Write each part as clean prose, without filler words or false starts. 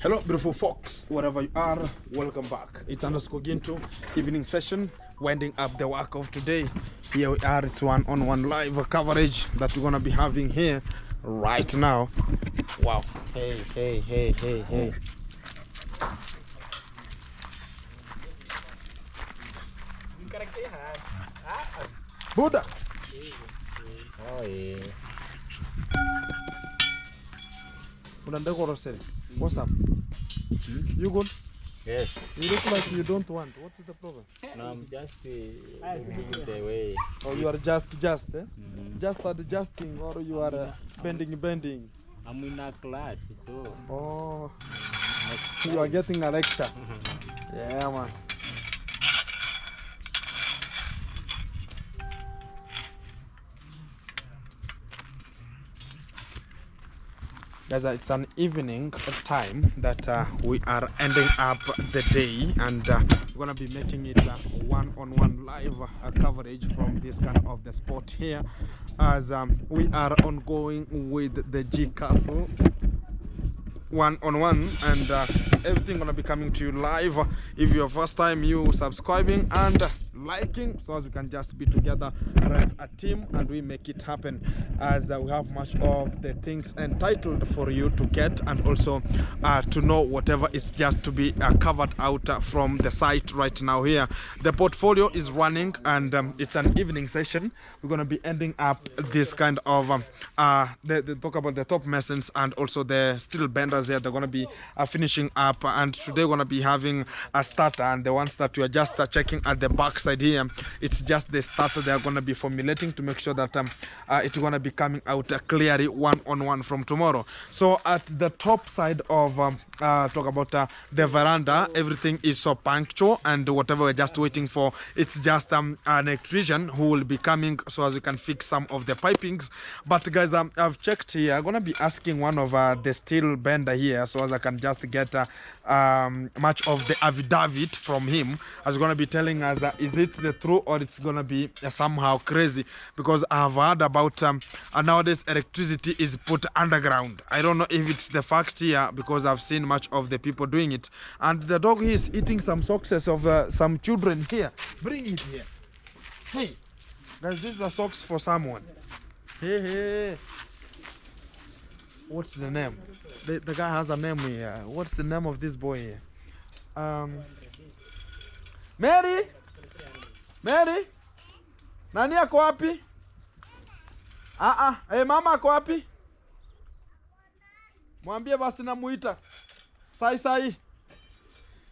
Hello beautiful folks, wherever you are, welcome back. It's underscore Ginto evening session, winding up the work of today. Here we are, it's one-on-one live coverage that we're gonna be having here right now. Wow. Hey. Buddha. Oh yeah. What's up? You good? Yes. You look like you don't want. What's the problem? No, I'm just the way. Oh, you are just, eh? Just adjusting, or you are bending. I'm in a class, so. Oh, you are getting a lecture. Yeah, man. Guys, it's an evening time that we are ending up the day, and we're gonna be making it one-on-one live coverage from this kind of the spot here, as we are ongoing with the G Castle one-on-one, and everything gonna be coming to you live. If you're first time, you subscribing and liking, so as we can just be together as a team and we make it happen, as we have much of the things entitled for you to get, and also to know whatever is just to be covered out from the site right now. Here the portfolio is running, and it's an evening session. We're going to be ending up this kind of they talk about the top masons and also the steel benders here. They're going to be finishing up, and today we're going to be having a starter, and the ones that we are just checking at the back side here, it's just the starter they are going to be formulating to make sure that it's going to be coming out clearly one-on-one from tomorrow. So at the top side of talk about the veranda, everything is so punctual, and whatever we're just waiting for, it's just an electrician who will be coming so as we can fix some of the pipings. But guys, I've checked here. I'm going to be asking one of the steel bender here so as I can just get much of the affidavit from him, as going to be telling us is it the truth or it's going to be somehow crazy, because I've heard about nowadays electricity is put underground. I don't know if it's the fact here, because I've seen much of the people doing it, and the dog is eating some socks of some children here. Bring it here. Hey guys, this is a socks for someone. Hey, what's the name? The guy has a name here. What's the name of this boy here? Mary? Nani ako wapi? Hey, mama ako wapi? Mwambie basi namuita. Sai.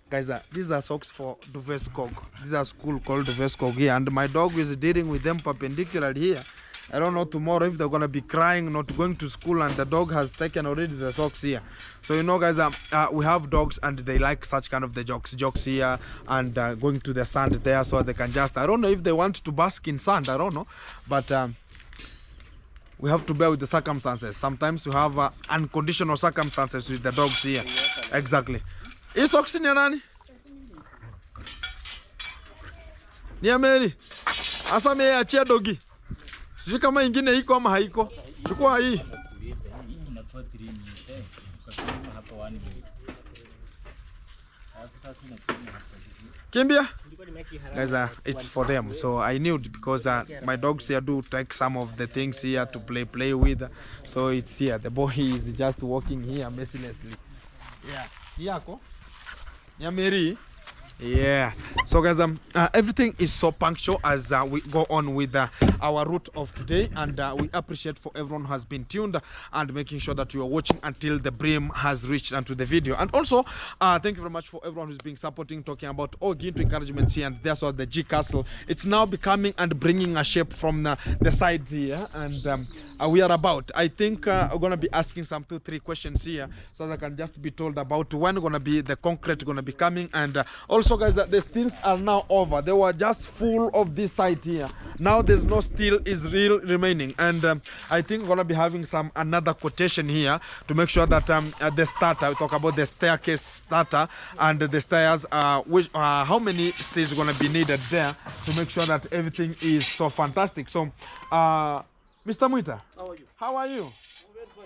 Guys, these are socks for Duveskog. These are school called Duveskog here, and my dog is dealing with them perpendicularly here. I don't know tomorrow if they're going to be crying, not going to school, and the dog has taken already the socks here. So, you know, guys, we have dogs, and they like such kind of the jokes here, and going to the sand there so they can just, I don't know if they want to bask in sand, I don't know. But we have to bear with the circumstances. Sometimes we have unconditional circumstances with the dogs here. Exactly. Is socks in your nani? Nia Mary. Asa me achia dogi. Sijui kama ingine iko ama haiko. Chukua hii. Kimbia. Guys, it's for them. So I knew it because my dogs here do take some of the things here to play with. So it's here. The boy is just walking here mercilessly. Yeah. Yako. Nyameri. Yeah. So guys, everything is so punctual as we go on with our route of today, and we appreciate for everyone who has been tuned and making sure that you are watching until the brim has reached onto the video. And also thank you very much for everyone who's been supporting, talking about Ginto encouragements here, and that's what the G Castle, it's now becoming and bringing a shape from the side here, and we are about, I think we're gonna be asking some 2-3 questions here so that I can just be told about when gonna be the concrete gonna be coming. And also guys, the steels are now over. They were just full of this side here. Now there's no steel is real remaining, and I think we're gonna be having another quotation here to make sure that the starter, we talk about the staircase starter and the stairs, how many steels gonna be needed there to make sure that everything is so fantastic. So Mr. Muita, how are you? How are you?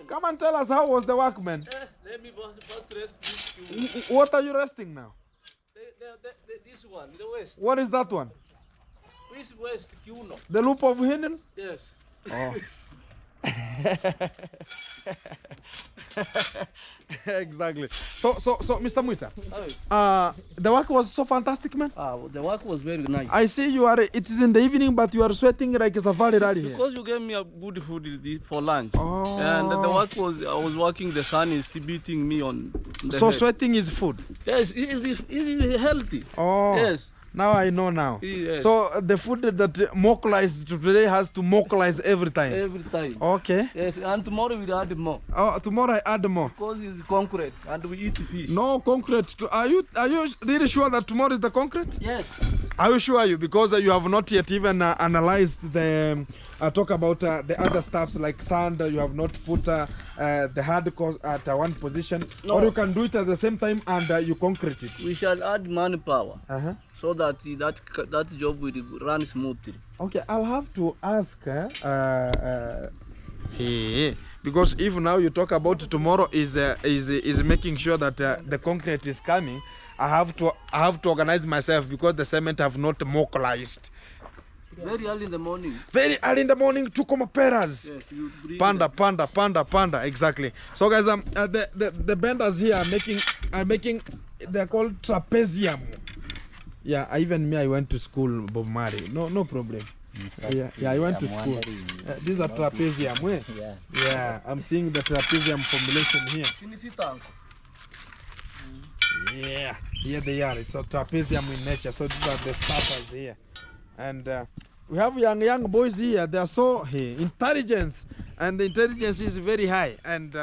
Come and tell us how was the work, man. Let me first rest this. What are you resting now? This one, the west. What is that one? This west, Kiuno. The loop of Hidden? Yes. Oh. Exactly. So, Mr. Muita, the work was so fantastic, man. The work was very nice. I see you are. It is in the evening, but you are sweating like a safari rally here. Because you gave me a good food for lunch. Oh. And the work was, I was working, the sun is beating me on the So head. sweating is food. Yes, it is healthy. Oh. Yes. Now I know now. Yes. So the food that mocklize today has to mocklize every time. Every time. Okay. Yes, and tomorrow we'll add more. Oh, tomorrow I add more. Because it's concrete and we eat fish. No concrete. Are you really sure that tomorrow is the concrete? Yes. Are you sure because you have not yet even analyzed the talk about the other stuffs like sand. You have not put the hard course at one position. No. Or you can do it at the same time and you concrete it. We shall add manpower. So that that job will run smoothly. Okay, I'll have to ask because if now you talk about tomorrow is making sure that the concrete is coming, I have to organize myself because the cement have not mobilized. Very early in the morning. Very early in the morning to come peras. Yes, you bring Panda. Exactly. So guys, the benders here are making they're called trapezium. Yeah, I went to school, Bob Marley. No problem. Yeah, I went to school. These are trapezium. Yeah, I'm seeing the trapezium formulation here. Yeah, here they are. It's a trapezium in nature. So these are the starters here. And we have young boys here. They are so intelligent, and the intelligence is very high. And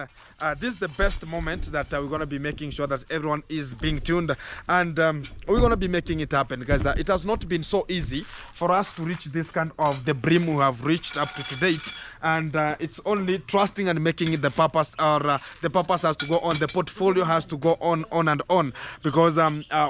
this is the best moment that we're going to be making sure that everyone is being tuned, and we're going to be making it happen, guys. It has not been so easy for us to reach this kind of the brim we have reached up to date, and it's only trusting and making it the purpose, or the purpose has to go on, the portfolio has to go on and on, because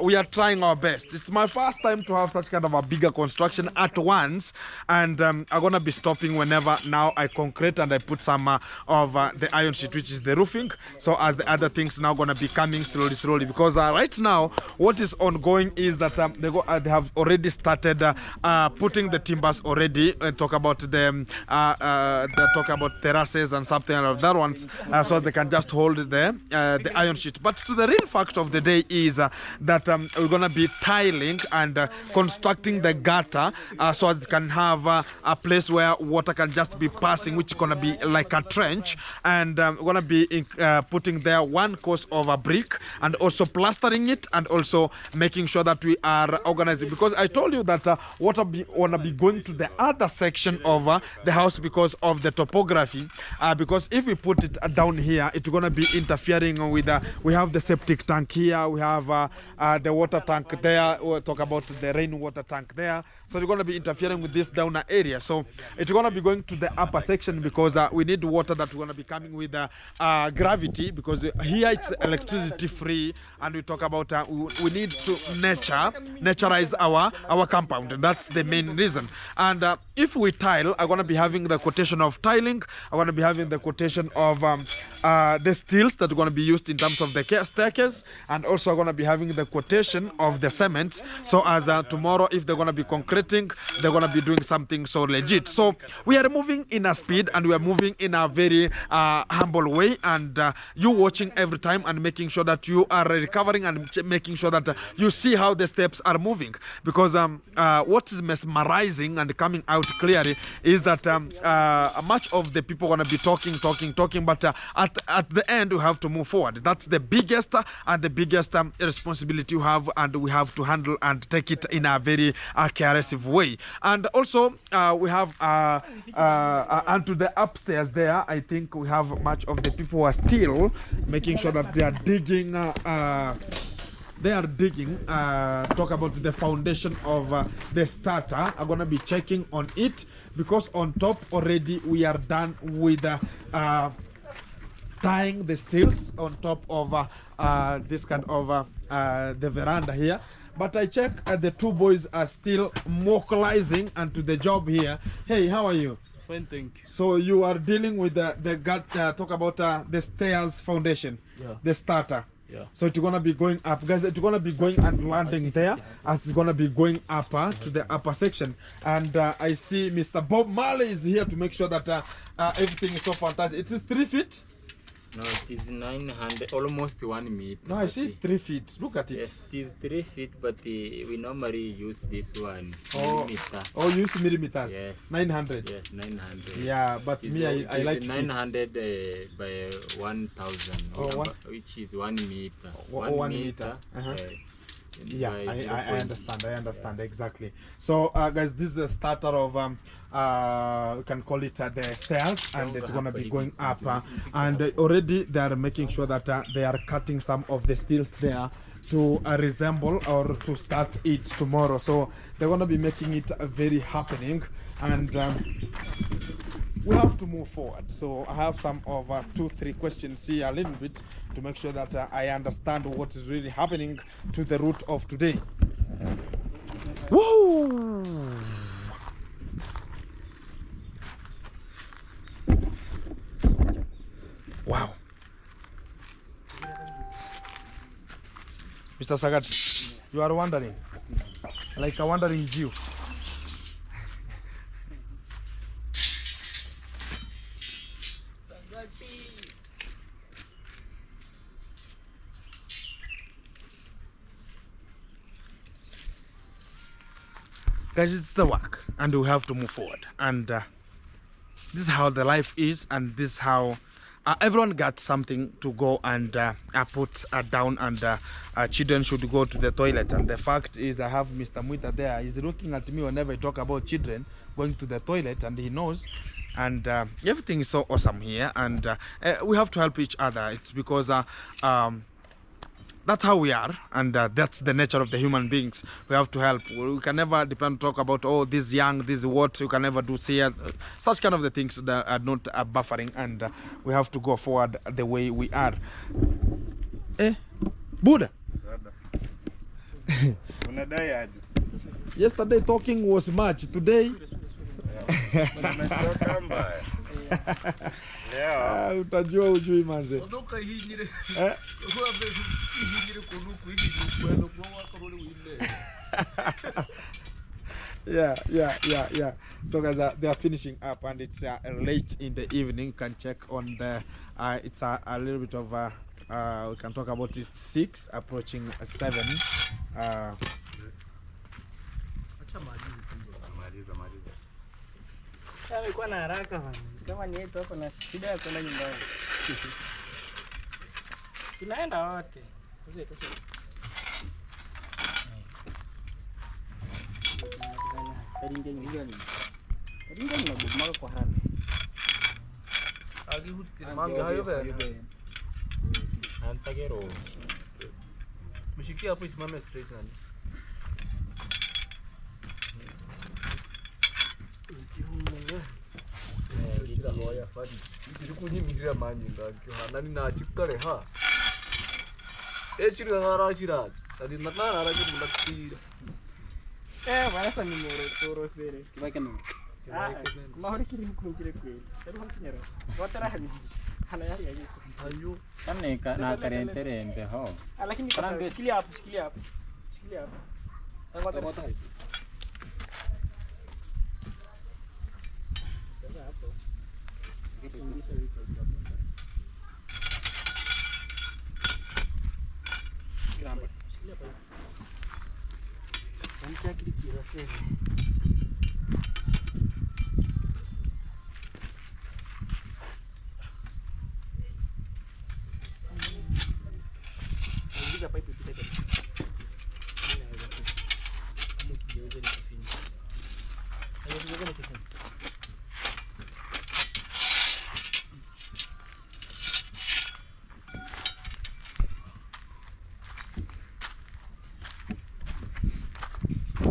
we are trying our best. It's my first time to have such kind of a bigger construction at once, and I'm going to be stopping whenever now I concrete and I put some of the iron sheet, which is the roofing. So as the other things now going to be coming slowly, because right now what is ongoing is that they have already started putting the timbers already, talk about the talk about terraces and something of that ones, so they can just hold the iron sheet. But to the real fact of the day is that we're going to be tiling and constructing the gutter, so as it can have a place where water can just be passing, which is going to be like a trench, and we're going to be putting there one course of a brick and also plastering it, and also making sure that we are organizing, because I told you that water want to be going to the other section of the house because of the topography, because if we put it down here, it's going to be interfering with we have the septic tank here, we have the water tank there, we'll talk about the rainwater tank there, so we're going to be interfering with this downer area. So it's going to be going to the upper section, because we need water that we're going to be coming with gravity, because here it's electricity free, and we talk about we need to naturize our compound, and that's the main reason. And if we tile, I'm going to be having the quotation of tiling, I'm going to be having the quotation of the steels that are going to be used in terms of the staircase, and also I'm going to be having the quotation of the cement, so as tomorrow if they're going to be concreting, they're going to be doing something so legit. So we are moving in a speed, and we are moving in a very humble way, and you watching every time and making sure that you are recovering and making sure that you see how the steps are moving, because what is mesmerizing and coming out clearly is that much of the people are going to be talking, but at the end we have to move forward. That's the biggest responsibility you have, and we have to handle and take it in a very careless way. And also we have and to the upstairs there, I think we have much of the people who are still making sure that they are digging talk about the foundation of the starter. I'm gonna be checking on it, because on top already we are done with tying the steels on top of this kind of the veranda here. But I check the two boys are still mobilizing and to the job here. Hey, how are you? fine, thank you. So you are dealing with the gut. Talk about the stairs foundation, Yeah. the starter. Yeah. So it's gonna be going up, guys. It's gonna be going and landing there, as it's gonna be going up to the upper section. And I see Mr. Bob Marley is here to make sure that everything is so fantastic. It is 3 feet. No, it is 900, almost 1 meter. No, I see 3 feet. Look at it. Yes, it is 3 feet, but we normally use this one. Oh. Millimeter. Oh, you use millimeters. Yes. 900. Yes, 900. Yeah, but It's me, I like feet. 900 by 1000, Oh, which is 1 meter. Oh, 1 meter. Uh-huh. Yeah, by I understand. I understand exactly. So, guys, this is the starter of you can call it the stairs, and it's gonna be going up. And already they are making sure that they are cutting some of the steels there to resemble or to start it tomorrow. So they're gonna be making it very happening, and we have to move forward. So I have some of 2-3 questions here a little bit to make sure that I understand what is really happening to the route of today. Woo! Wow. Mr. Sagat, you are wandering like a wandering Jew. Guys, it's the work, and we have to move forward. And this is how the life is, and this is how everyone got something to go and put down, and children should go to the toilet. And the fact is, I have Mr. Muita there. He's looking at me whenever I talk about children going to the toilet, and he knows. And everything is so awesome here, and we have to help each other. It's because that's how we are, and that's the nature of the human beings. We have to help. We can never depend talk about, oh, this young, this what. You can never do say such kind of the things that are not buffering, and we have to go forward the way we are. Buddha. Yesterday talking was much. Today utajua ujui manze. Yeah. So guys, they are finishing up, and it's late in the evening. You can check on the it's a little bit of we can talk about it, 6 approaching 7. Amekuwa na haraka bana. Kama ni yetu hapo na shida ya kwenda nyumbani. Tunaenda wote. Taswe. Taringe milioni. Taringe ni maboma kwa harame. Agihutira manga hayo bana. Antagero. Mshikia hapo isimame straight nani. Hoya fadi. Iri kunyimirira manyi ngakyo hanani nachikare ha. Echiri ngarachira. Tadi nakara rachira nakira. Barasa ni toro sere. Kibakeno. Mahori kiri kunjire kweli. Tari hakinyara. Watara hani. Hana yari yaje. Ayo. Kane na karenterembe ho. Lakini shikilia hapo. Shikilia hapo. Tangota.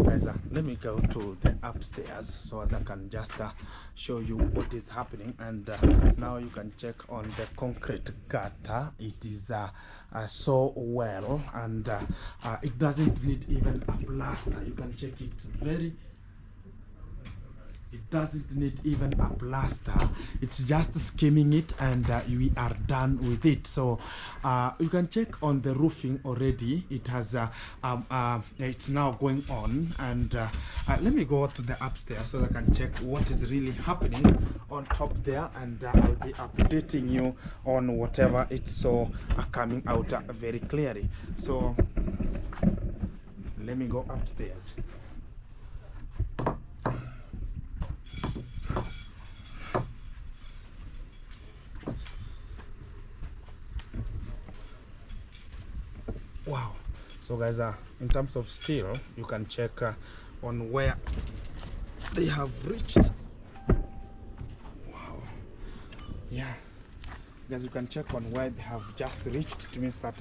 Guys, let me go to the upstairs so as I can just show you what is happening. And now you can check on the concrete gutter. It is so well, and it doesn't need even a plaster. You can check it very It doesn't need even a plaster. It's just skimming it, and we are done with it. So you can check on the roofing already. It has it's now going on, and let me go to the upstairs so that I can check what is really happening on top there, and I'll be updating you on whatever it's so coming out very clearly. So let me go upstairs. Wow. So guys, in terms of steel, you can check on where they have reached. Wow. Yeah, guys, you can check on where they have just reached. It means that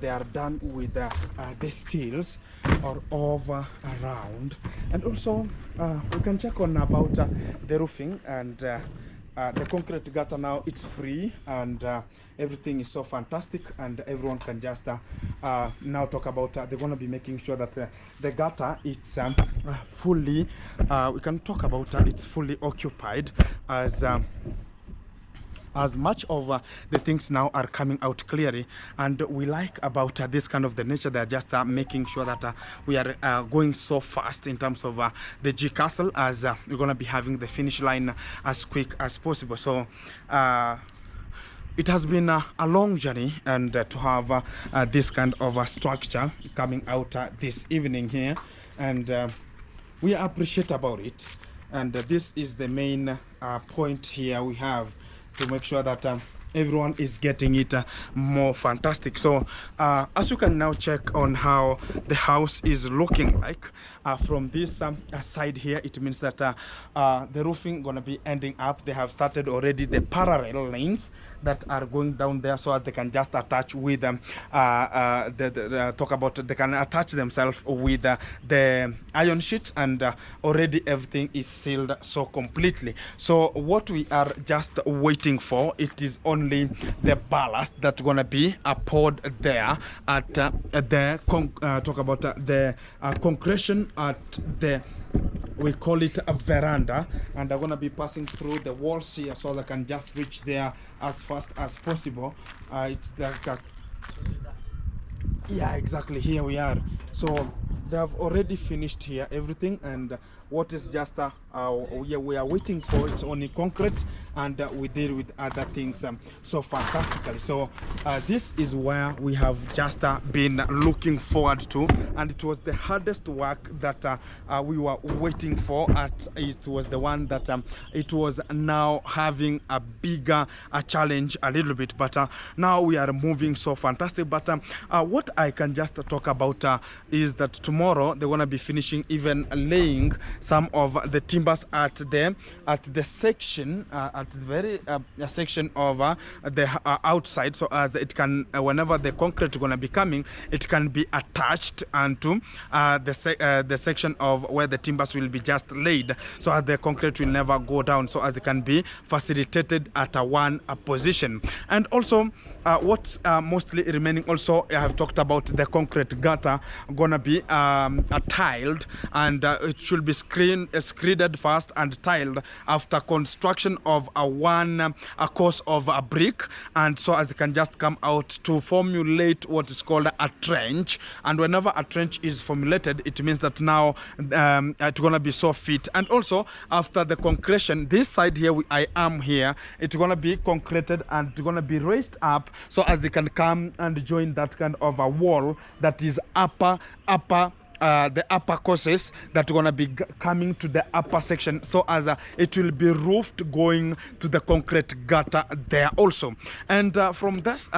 they are done with the steels or over around. And also we can check on about the roofing, and the concrete gutter now it's free, and everything is so fantastic, and everyone can just now talk about they're going to be making sure that the gutter it's fully we can talk about it's fully occupied, as much of the things now are coming out clearly. And we like about this kind of the nature, they're just making sure that we are going so fast in terms of the G Castle, as we're going to be having the finish line as quick as possible. So it has been a long journey, and to have this kind of a structure coming out this evening here, and we appreciate about it. And this is the main point here we have, to make sure that everyone is getting it more fantastic. So as you can now check on how the house is looking like from this side here, it means that the roofing gonna be ending up. They have started already the parallel lanes that are going down there, so that they can just attach with them talk about they can attach themselves with the iron sheets, and already everything is sealed so completely. So what we are just waiting for, it is only the ballast that's gonna be poured there at the talk about the concretion at the, we call it a veranda, and they're going to be passing through the walls here so they can just reach there as fast as possible. It's like yeah, exactly, here we are. So they have already finished here everything, and what is just we are waiting for, it's only concrete, and we deal with other things so fantastically. So this is where we have just been looking forward to, and it was the hardest work that we were waiting for. It was the one that it was now having a bigger challenge a little bit, but now we are moving so fantastic. But what I can just talk about is that tomorrow they're going to be finishing even laying some of the timbers at the section at the very section of the outside, so as it can whenever the concrete is going to be coming, it can be attached onto the section of where the timbers will be just laid, so as the concrete will never go down, so as it can be facilitated at one position. And also what's mostly remaining, also I have talked about the concrete gutter gonna be tiled, and it should be screeded first and tiled after construction of a course of a brick, and so as they can just come out to formulate what is called a trench. And whenever a trench is formulated, it means that now it's gonna be so fit. And also after the concretion, this side here I am here, it's gonna be concreted and it's gonna be raised up, so as they can come and join that kind of a wall that is the upper courses that are going to be coming to the upper section, so as it will be roofed going to the concrete gutter there also. And from this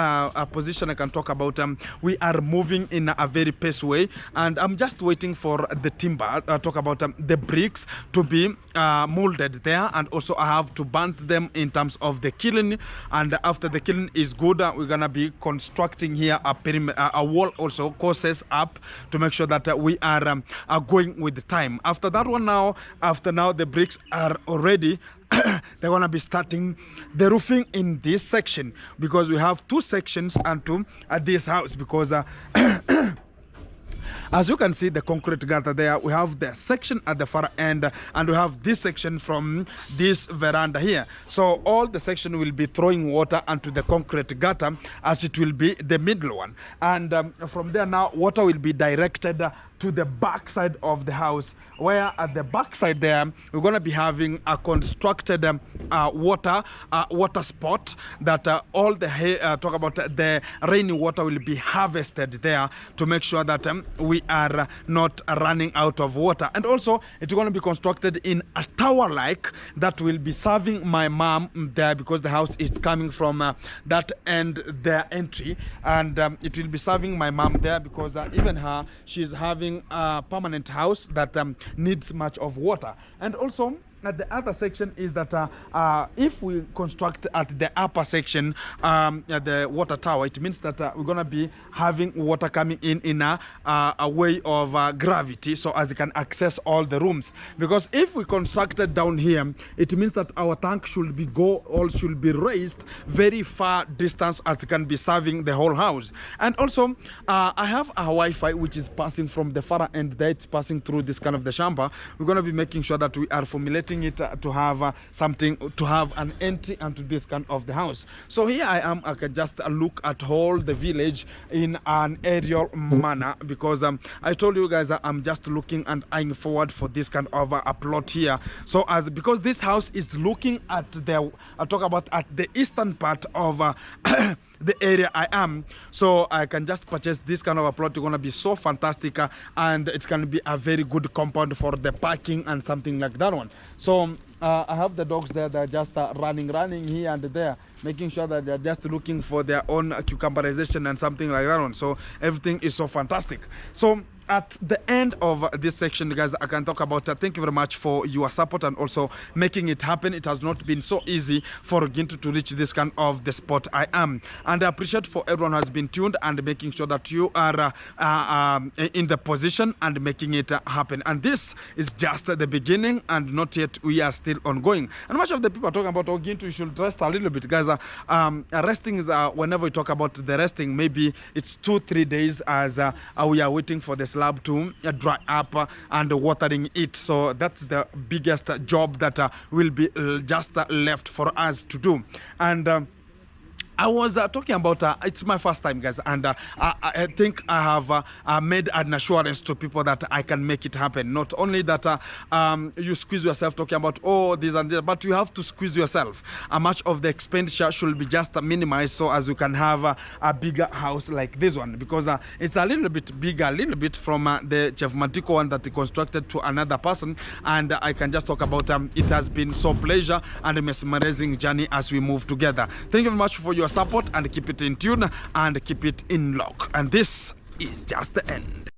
position I can talk about we are moving in a very pace way, and I'm just waiting for the timber talk about the bricks to be molded there, and also I have to burnt them in terms of the kiln. And after the kiln is good, we're gonna be constructing here a wall also courses up to make sure that we are going with the time. After that one now, the bricks are already they're gonna be starting the roofing in this section, because we have two sections unto this house, because As you can see, the concrete gutter there, we have the section at the far end, and we have this section from this veranda here. So all the section will be throwing water onto the concrete gutter, as it will be the middle one. And from there now, water will be directed to the back side of the house, where at the back side there, we're going to be having a constructed water spot that all the talk about the rainy water will be harvested there to make sure that we are not running out of water. And also, it's going to be constructed in a tower-like that will be serving my mom there, because the house is coming from that end, their entry, and it will be serving my mom there, because even her, she's having a permanent house that needs much of water. And also at the other section is that if we construct at the upper section at the water tower, it means that we're going to be having water coming in a way of gravity, so as it can access all the rooms. Because if we construct it down here, it means that our tank should be raised very far distance, as it can be serving the whole house. And also I have a Wi-Fi which is passing from the far end there. It's passing through this kind of the chamber. We're going to be making sure that we are formulating it to have something, to have an entry into this kind of the house. So here I am, I can just look at whole the village in an aerial manner, because I told you guys I'm just looking and eyeing forward for this kind of a plot here. So because this house is looking at the at the eastern part of the area I am, so I can just purchase this kind of a plot. It's going to be so fantastic, and it can be a very good compound for the parking and something like that one. So I have the dogs there that are just running here and there, making sure that they're just looking for their own cucumberization and something like that one. So everything is so fantastic. So at the end of this section, guys, I can talk about thank you very much for your support and also making it happen. It has not been so easy for Gintu to reach this kind of the spot I am, and I appreciate for everyone who has been tuned and making sure that you are in the position and making it happen. And this is just the beginning, and not yet, we are still ongoing. And much of the people are talking about, oh, Gintu, you should rest a little bit, guys. Resting is whenever we talk about the resting, maybe it's 2-3 days, as we are waiting for the slab to dry up and watering it. So that's the biggest job that will be just left for us to do. And I was talking about, it's my first time, guys, and I think I have made an assurance to people that I can make it happen. Not only that you squeeze yourself talking about, oh, this and this, but you have to squeeze yourself. Much of the expenditure should be just minimized, so as you can have a bigger house like this one, because it's a little bit bigger, a little bit from the Chef Matiko one that he constructed to another person. And I can just talk about it has been so pleasure and a mesmerizing journey as we move together. Thank you very much for your support, and keep it in tune and keep it in lock. And this is just the end.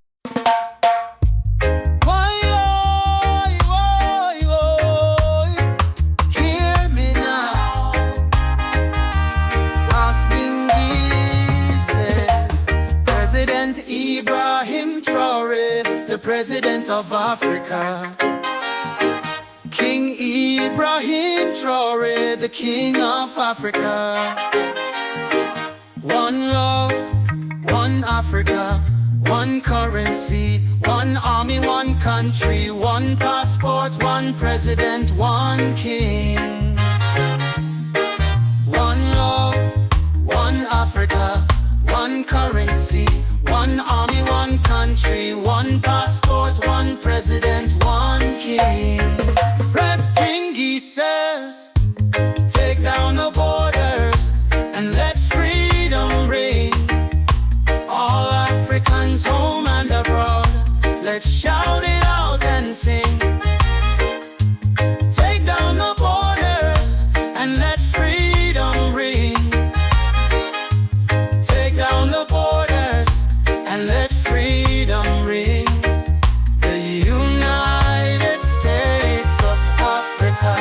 Hear me now. Says President Ibrahim Traore, the president of Africa. King Ibrahim Traore, the king of Africa. One love, one Africa, one currency, one army, one country, one passport, one president, one king. One love, one Africa, one currency, one army, one country, one passport, one president, one king. Rest King, he says, take down the borders and let freedom reign. All Africans home and abroad, let's shout it out and sing. Take down the borders and let freedom reign. Take down the borders and let freedom reign. The United States of Africa,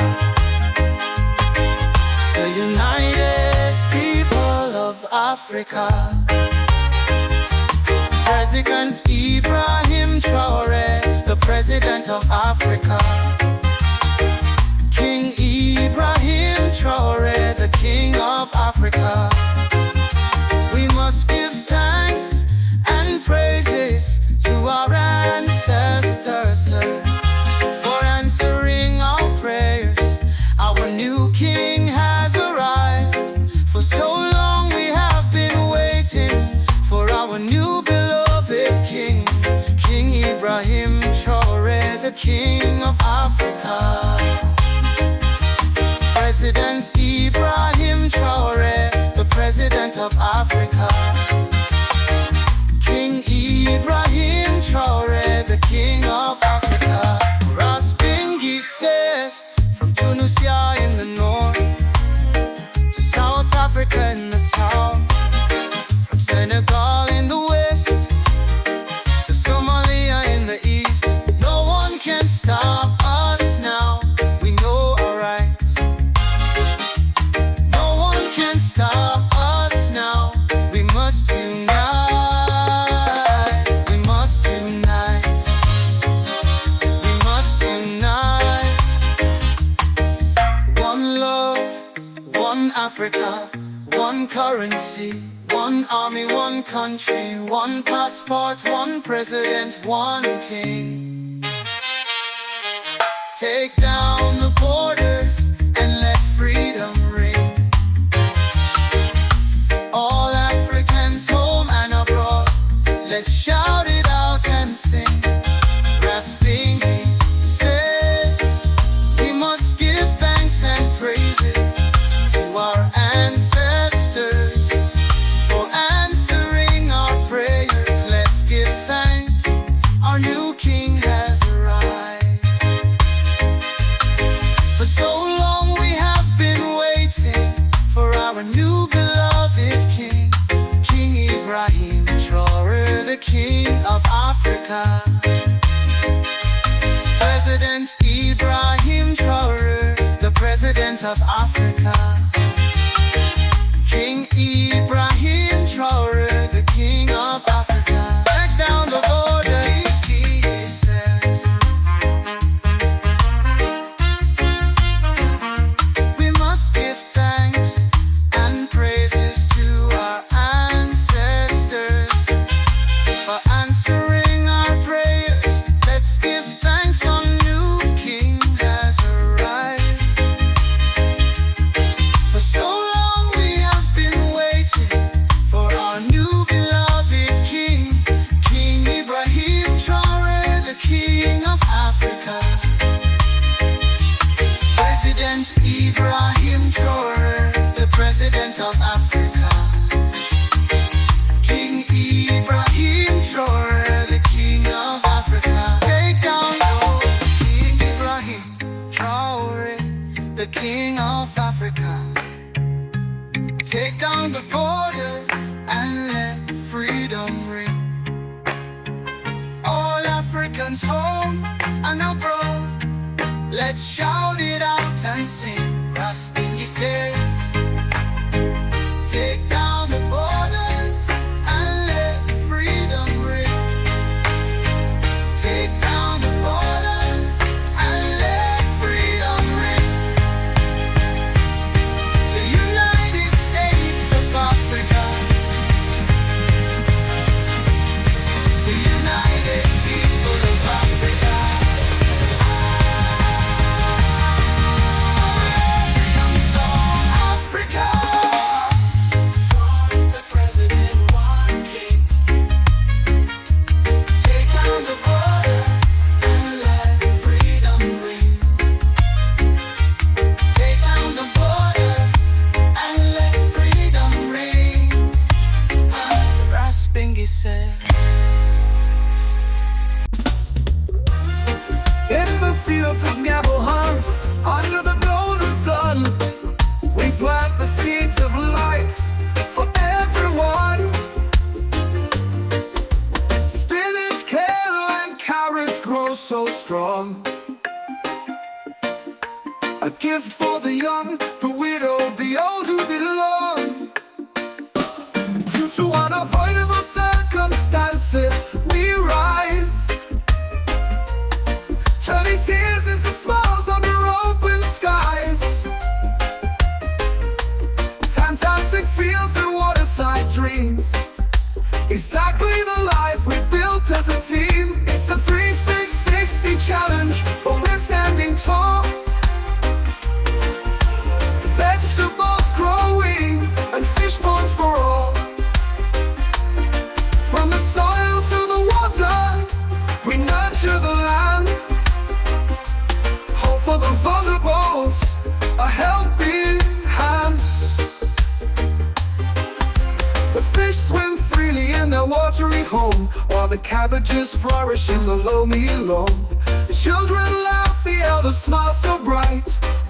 the United People of Africa. President Ibrahim Traore, the president of Africa. King Ibrahim Traore, the king of Africa. We must give thanks and praises to our King of Africa. President Ibrahim Traore, the President of Africa. King Ibrahim Traore, the King of Africa. Raspingi says, from Tunisia in the north to South Africa in the south, from Senegal in the west to Somalia in the east. No one can stop us now, we know our rights. No one can stop us now, we must unite. We must unite. We must unite. One love, one Africa, one currency, one army, one country, one passport, one president, one king. Take down the borders and let freedom ring. All Africans home and abroad, let's shout it out and sing. Raspingi says we must give thanks and praises to our ancestors for answering our prayers. Let's give thanks, our new king has arrived. For so long we have been waiting for our new beloved king, King Ibrahim Traore, the King of Africa. President Ibrahim Traore, the President of Africa. King Ibrahim Traore, the King of Africa. Back down the border, he says. We must give thanks and praises to our ancestors for answering our prayers. Let's give thanks, our new king has arrived. For so long we have been waiting for our new beloved king, King Ibrahim Traore, the King of Africa. President Ibrahim Traore, the President of Africa. King Ibrahim Traore, the King of Africa. Take down King Ibrahim Traore, the King of Africa. Take down the borders and let freedom ring. All Africans home and abroad, let's shout it out and sing. Raspingi says, take down the borders and let freedom ring. Take down the borders and let freedom ring. The United States of Africa, the united people of Africa. African song, Africa. The president, one king. Take down the borders and let freedom ring. Take down the borders and let freedom ring. Raspingi says. In the fields of Nyabohans, under the golden sun, we plant the seeds of life for everyone. Spinach, kale, and carrots grow so strong. A gift for the young, the widowed, the old who belong. Due to unavoidable circumstances, we rise, turning tears into smiles under open skies. Fantastic fields and waterside dreams, exactly the life we built as a team. It's a 360 challenge, but we're standing tall. Vegetables growing and fish ponds for all. From the soil to the water, we nurture the land. watery home, while the cabbages flourish in the loamy loam. The children laugh, the elders smile so bright.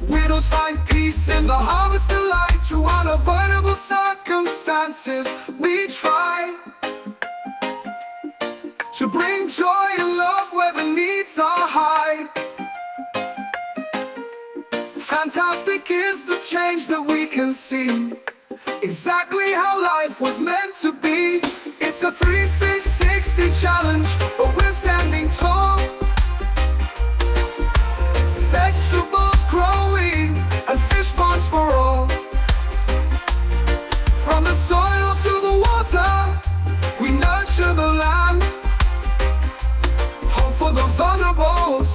Widows find peace in the harvest delight. Through unavoidable circumstances, we try to bring joy and love where the needs are high. Fantastic is the change that we can see, exactly how life was meant to be. It's a 360 challenge, but we're standing tall. Vegetables growing and fish ponds for all. From the soil to the water, we nurture the land. Hope for the vulnerables,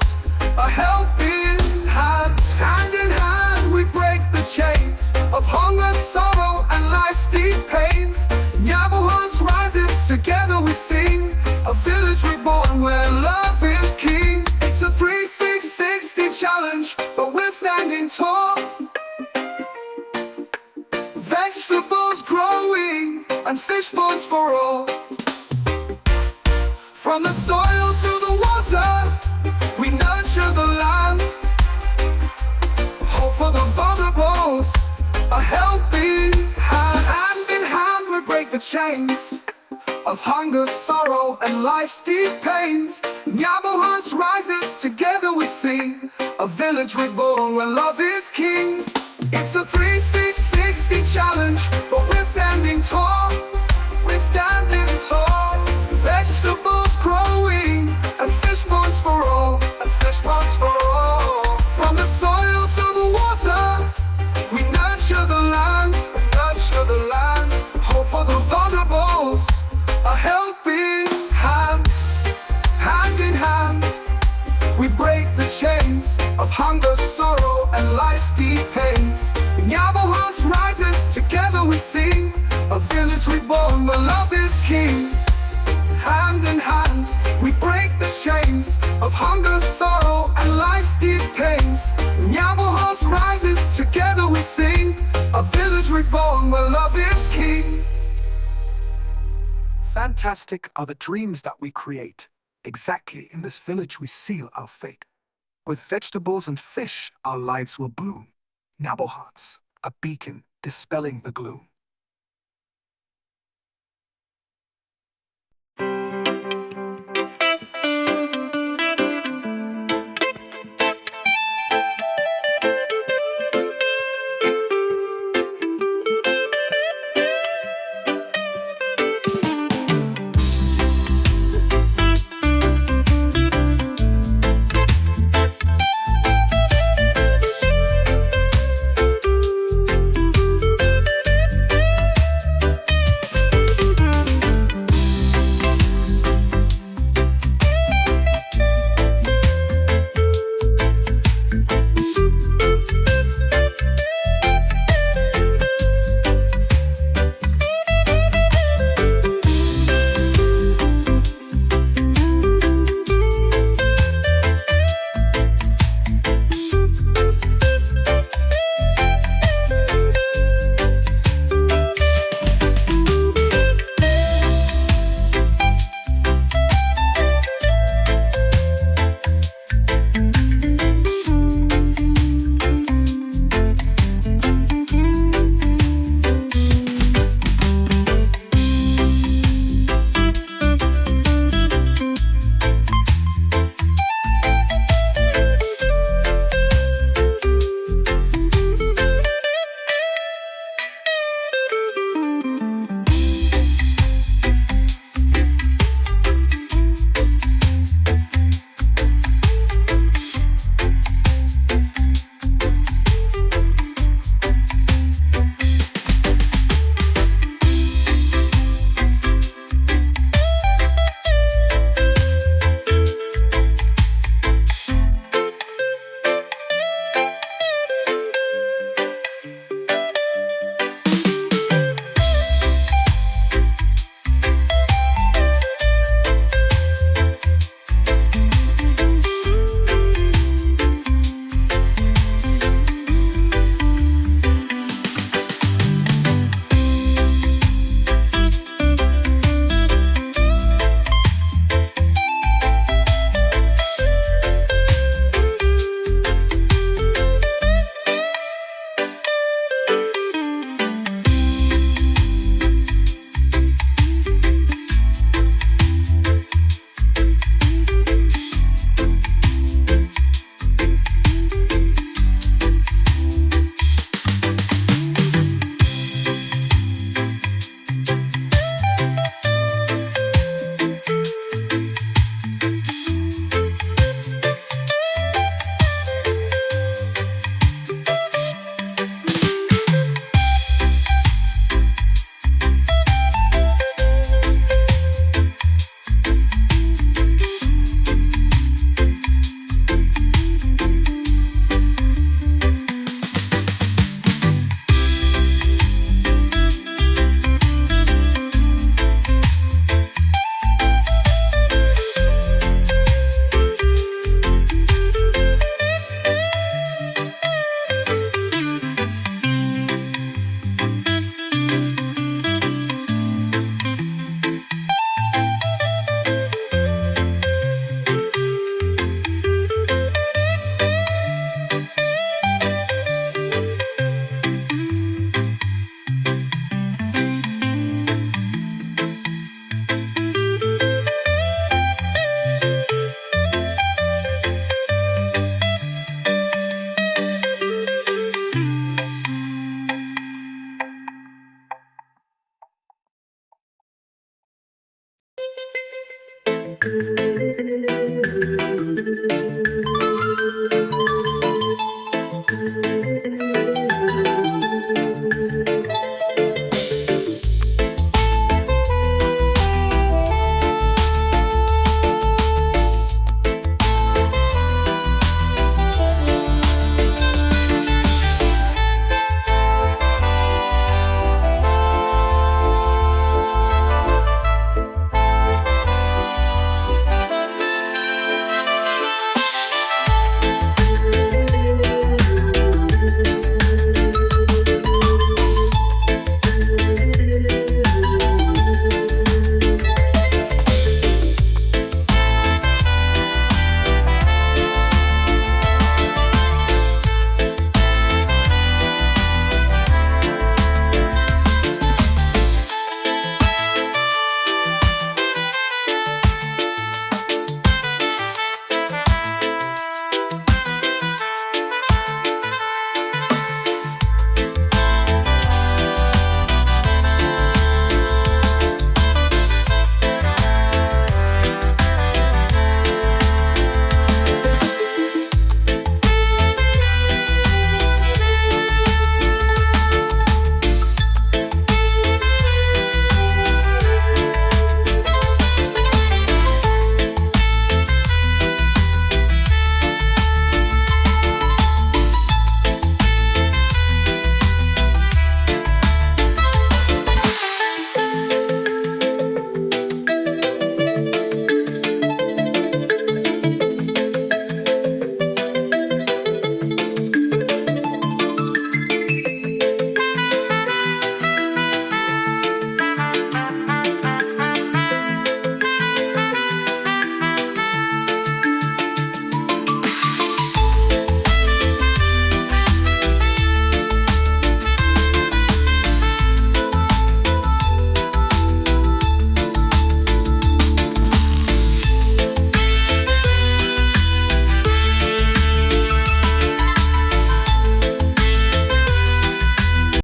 a helping hand. Hand in hand we break the chains of hunger, sorrow, and life's deep pains. Nyabohan's rises, together we sing. A village reborn where love is king. It's a 360 challenge, but we're standing tall. Vegetables growing and fish ponds for all. From the soil to the water, we nurture the land. Hope for the vulnerables, a helping hand. Hand in hand we break the chains of hunger, sorrow, and life's deep pains. Nyabohan's rises, together we sing. A village reborn where love is king. It's a 360 challenge, but we're standing tall. We're standing tall. Vegetables growing and fish ponds for all. And fish ponds for all. From the soil to the water, we nurture the land. We nurture the land. Hope for the vulnerables, a helping hand. Hand in hand we break the chains of hunger, sorrow, and life's deep pains. Nyabohan's rises, together we sing. A village reborn where love is king. Hand in hand we break the chains of hunger, sorrow, and life's deep pains. Nyabohan's rises, together we sing. A village reborn where love is king. Fantastic are the dreams that we create. Exactly in this village we seal our fate. With vegetables and fish our lives will bloom. Nyabohan's, a beacon dispelling the gloom. Thank